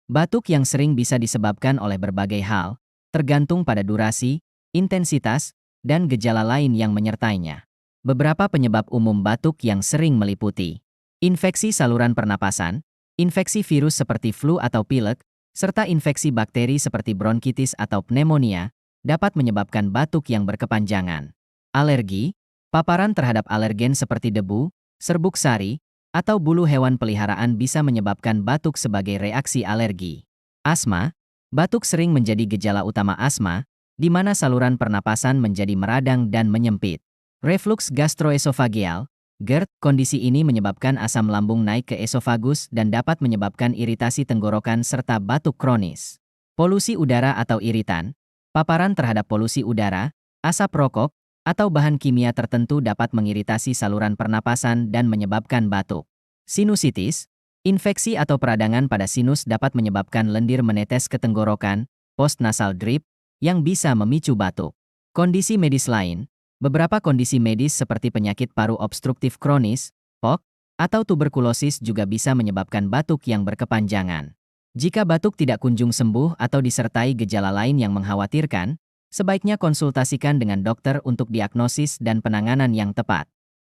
Batuk yang sering bisa disebabkan oleh berbagai hal, tergantung pada durasi, intensitas, dan gejala lain yang menyertainya. Beberapa penyebab umum batuk yang sering meliputi infeksi saluran pernapasan, infeksi virus seperti flu atau pilek, serta infeksi bakteri seperti bronkitis atau pneumonia, dapat menyebabkan batuk yang berkepanjangan. Alergi, paparan terhadap alergen seperti debu, serbuk sari, atau bulu hewan peliharaan bisa menyebabkan batuk sebagai reaksi alergi. Asma, batuk sering menjadi gejala utama asma, di mana saluran pernapasan menjadi meradang dan menyempit. Reflux gastroesofageal, GERD, kondisi ini menyebabkan asam lambung naik ke esofagus dan dapat menyebabkan iritasi tenggorokan serta batuk kronis. Polusi udara atau iritan, paparan terhadap polusi udara, asap rokok, atau bahan kimia tertentu dapat mengiritasi saluran pernapasan dan menyebabkan batuk. Sinusitis, infeksi atau peradangan pada sinus dapat menyebabkan lendir menetes ke tenggorokan, postnasal drip, yang bisa memicu batuk. Kondisi medis lain, beberapa kondisi medis seperti penyakit paru obstruktif kronis, POK, atau tuberkulosis juga bisa menyebabkan batuk yang berkepanjangan. Jika batuk tidak kunjung sembuh atau disertai gejala lain yang mengkhawatirkan, sebaiknya konsultasikan dengan dokter untuk diagnosis dan penanganan yang tepat.